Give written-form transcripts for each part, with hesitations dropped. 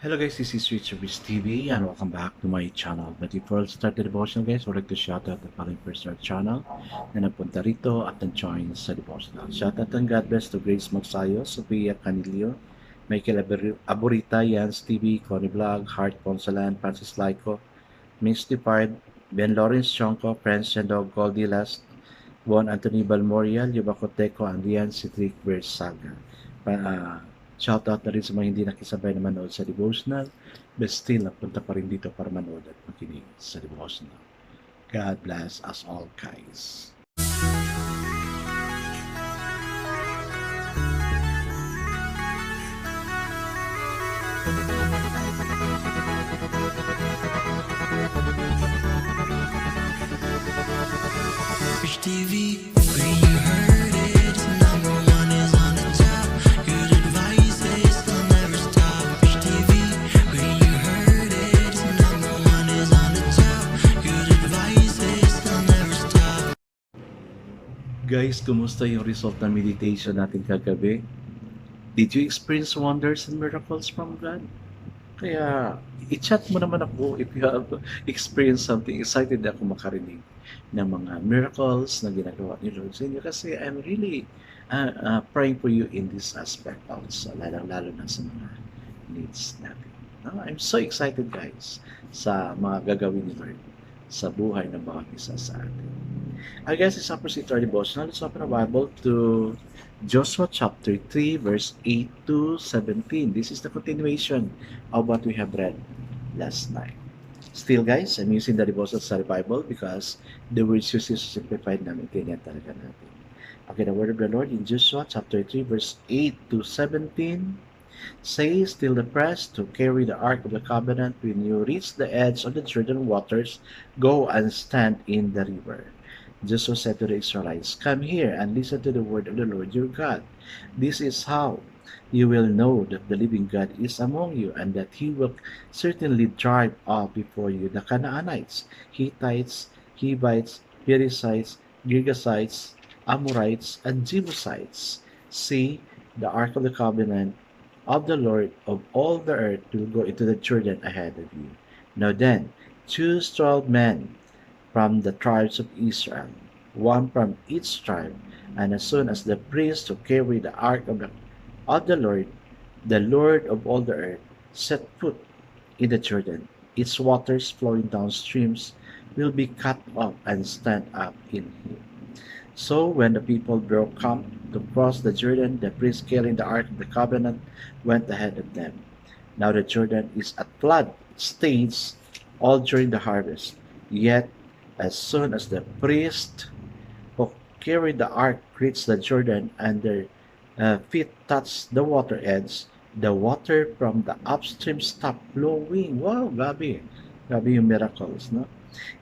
Hello guys, this is Richard Rich TV and welcome back to my channel. But before I start the devotional guys, I would like to shout out the following person our channel na napunta rito at nag-join sa devotional. Shout out and God bless to Grace Magsayo, Sofia Canilio, Michael Aburita, Yans TV, Connie Vlog, Heart Consolan, Francis Laico, Miss Depard, Ben Lawrence Chonko, Prince and Dog Goldilast, Juan Anthony Balmorial, Yubacoteco, and Lian Citric Bersaga. Shoutout na rin sa mga hindi nakisabay na manood sa devotional, but still napunta pa rin dito para manood at makinig sa devotional. God bless us all, guys. Rich TV, where you heard it, number one is on the top. Good advice is will never stop. Rich TV, where you heard it, number one is on the top. Good advice is will never stop. Guys, kumusta yung result ng meditation natin kagabi? Did you experience wonders and miracles from God? Kaya, i-chat mo naman ako if you have experienced something. Excited ako makarinig ng mga miracles na ginagawa ni Lord sa inyo kasi I'm really praying for you in this aspect also, lalo na sa mga needs natin. No? I'm so excited guys sa mga gagawin ni Lord sa buhay ng bawat isa sa atin. I guess it's up to our devotional. Let's open the Bible to Joshua chapter 3 verse 8 to 17. This is the continuation of what we have read last night. Still guys, I'm using the devotional study Bible because the words used is simplified na maintindihan talaga natin. Okay, the word of the Lord in Joshua chapter 3 verse 8 to 17 says, "Till the press to carry the ark of the covenant, when you reach the edge of the Jordan waters, go and stand in the river." Joshua said to the Israelites, "Come here and listen to the word of the Lord your God. This is how you will know that the living God is among you, and that he will certainly drive out before you the Canaanites, Hittites, Hivites, Perizzites, Girgashites, Amorites, and Jebusites. See, the ark of the covenant of the Lord of all the earth will go into the Jordan ahead of you. Now then, choose 12 men from the tribes of Israel, one from each tribe, and as soon as the priest who carry the ark of the Lord of all the earth, set foot in the Jordan, its waters flowing down streams will be cut off and stand up in him." So when the people broke camp to cross the Jordan, the priest carrying the ark of the covenant went ahead of them. Now the Jordan is at flood stage all during the harvest. Yet as soon as the priest who carried the ark reached the Jordan and their feet touched the water edge, the water from the upstream stopped flowing. Wow, gabi. Gabi yung miracles, no?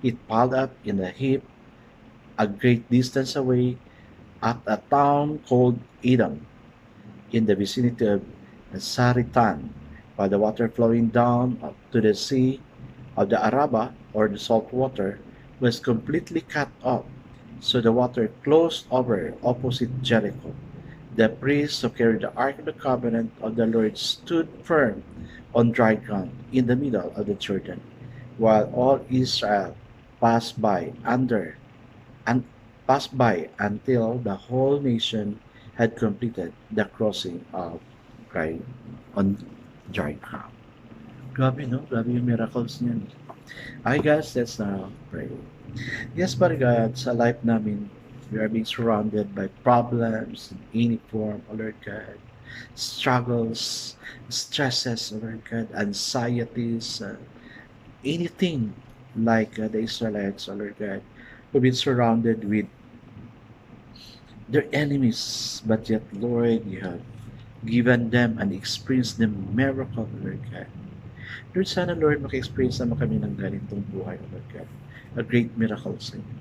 It piled up in a heap a great distance away at a town called Edom, in the vicinity of Saritan, while the water flowing down to the sea of the Araba, or the salt water, was completely cut off, so the water closed over opposite Jericho. The priests who carried the Ark of the Covenant of the Lord stood firm on dry ground in the middle of the Jordan, while all Israel passed by until the whole nation had completed the crossing of dry ground. Grabe, no? Grabe yung miracles niyan. Okay guys, let's now pray. Yes, Father God, sa life namin, we are being surrounded by problems in any form, O Lord God, struggles, stresses, O Lord God, anxieties, anything like the Israelites, O Lord God, who've been surrounded with their enemies, but yet, Lord, you have given them and experienced the miracle, Lord God. Lord, sana, Lord, maka-experience naman kami ng ganitong buhay, Lord God. A great miracle sa inyo.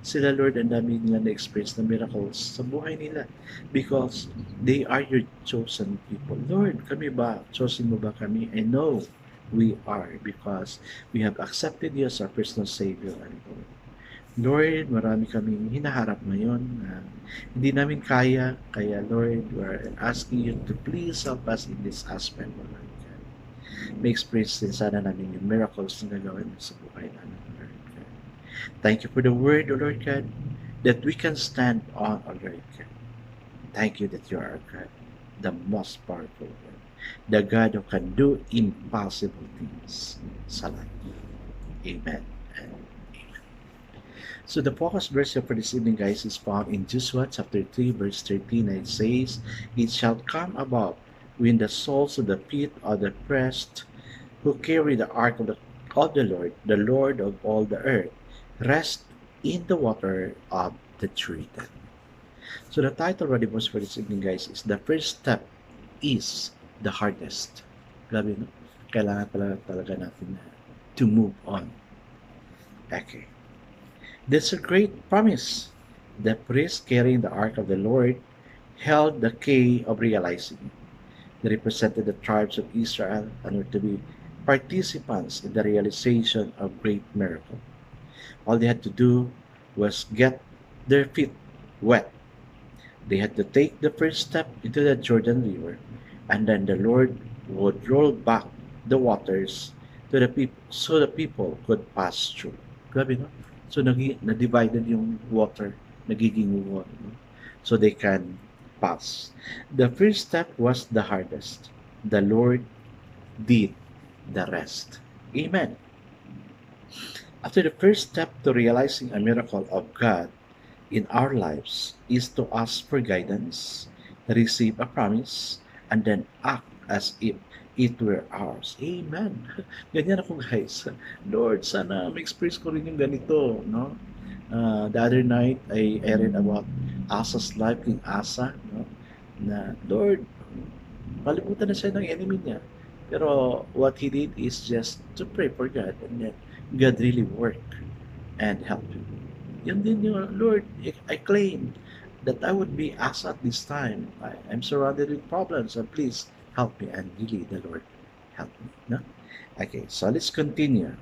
Sila, Lord, ang dami nila na-experience na miracles sa buhay nila because they are your chosen people. Lord, kami ba? Chosen mo ba kami? I know we are because we have accepted you as our personal Savior and Lord. Lord, marami kaming hinaharap ngayon na hindi namin kaya. Kaya Lord, we're asking you to please help us in this aspect, Lord God. May experience din sana namin yung miracles na gagawin mo sa buhay namin, Lord God. Thank you for the word, O Lord God, that we can stand on, O Lord God. Thank you that you are our God, the most powerful God, the God who can do impossible things sa life. Amen and amen. So the focus verse for this evening, guys, is found in Joshua chapter 3, verse 13. And it says, "It shall come about when the souls of the feet of the priests who carry the ark of the Lord of all the earth, rest in the water of the Jordan." So the title of the verse for this evening, guys, is "The First Step is the Hardest." Grabe, no? Kailangan talaga natin to move on. Okay. That's a great promise. The priest carrying the ark of the Lord held the key of realizing. They represented the tribes of Israel and were to be participants in the realization of great miracle. All they had to do was get their feet wet. They had to take the first step into the Jordan River, and then the Lord would roll back the waters to the people so the people could pass through. Grabe, no? So na-divided yung water, nagiging war, no? So they can pass. The first step was the hardest. The Lord did the rest. Amen. After the first step to realizing a miracle of God in our lives is to ask for guidance, receive a promise, and then act as if it were ours. Amen. Ganyan ako, guys. Lord, sana ma-experience ko rin yung ganito, no? The other night, I read about Asa's life, King Asa, no? Na, Lord, palimutan na siya ng enemy niya. Pero what he did is just to pray for God, and then God really worked and helped him. Yun din yung, Lord, I claim that I would be Asa at this time. I'm surrounded with problems, and please help me. And really, the Lord help me. No? Okay, so let's continue.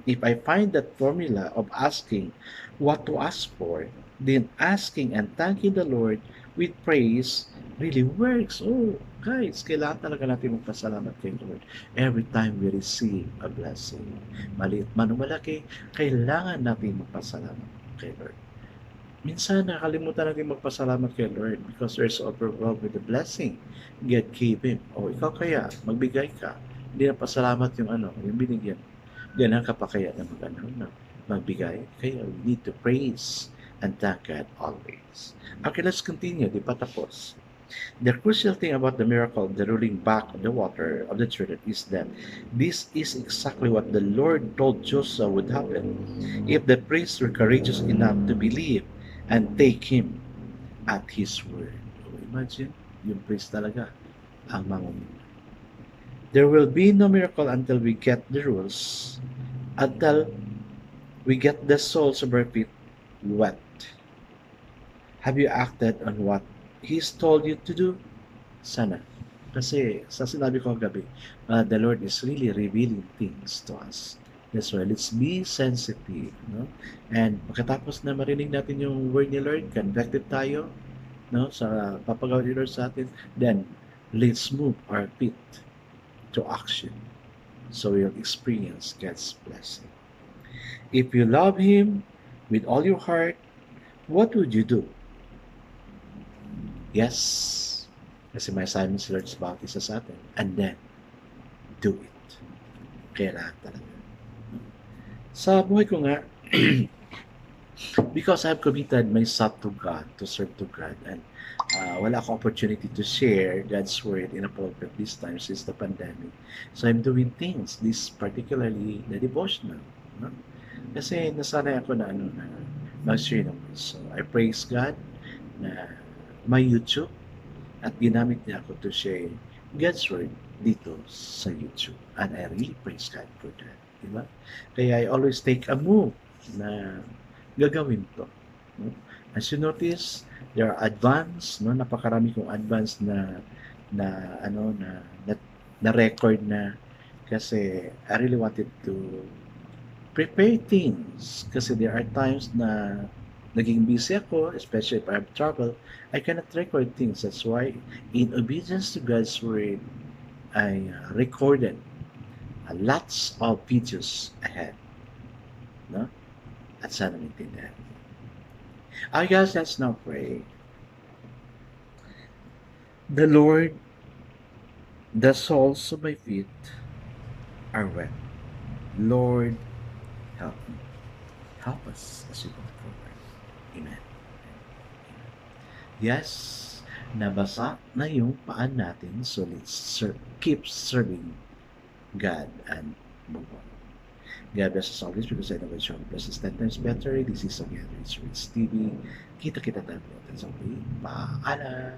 If I find that formula of asking what to ask for, then asking and thanking the Lord with praise really works. Oh, guys, kailangan talaga natin magpasalamat kay Lord every time we receive a blessing. Maliit man o malaki, kailangan natin magpasalamat kay Lord. Minsan nakalimutan natin magpasalamat kay Lord because we're so overwhelmed with the blessing God gave Him. O ikaw kaya, magbigay ka. Hindi na pasalamat yung yung binigyan. Ganun ka pa kaya na magbigay. Kaya we need to praise and thank God always. Okay, let's continue. Di pa tapos. The crucial thing about the miracle of the rolling back of the water of the Jordan is that this is exactly what the Lord told Joshua would happen if the priests were courageous enough to believe and take him at his word. Imagine, yung priest talaga ang mangunguna. There will be no miracle until we get the rules, until we get the soles of our feet wet. Have you acted on what He's told you to do? Sana. Kasi sa sinabi ko gabi, the Lord is really revealing things to us. That's why let's be sensitive, no? And pagkatapos na marinig natin yung word ni Lord, convicted tayo, no, sa papagawa ni Lord sa atin, then let's move our feet to action so we'll experience God's blessing. If you love Him with all your heart, what would you do? Yes, kasi may assignment si Lord sa bawat isa sa atin. And then, do it. Kailangan talaga. Sa buhay ko nga, because I've committed myself to God, to serve to God, and wala akong opportunity to share God's Word in a pulpit this time since the pandemic. So I'm doing things, this particularly the devotional. No? Kasi nasanay ako na mag-share ng word. So I praise God na my YouTube at ginamit niya ako to share God's Word dito sa YouTube. And I really praise God for that. Diba? Kaya I always take a move na gagawin to. No? As you notice, there are advanced, no, napakarami kong advanced na record na kasi I really wanted to prepare things kasi there are times na naging busy ako, especially if I have travel, I cannot record things. That's why in obedience to God's Word, I recorded Lots of videos ahead. No? At sana maintindihan. I guess let's now pray. The Lord, the soles of my feet are wet. Lord, help me. Help us as we go forward. Amen. Yes, nabasa na yung paan natin, so let's keep serving God and move on. God bless us always because I know it's your blessings 10 times better. This is again, it's Rich TV. Kita-kita tayo po. Paalam.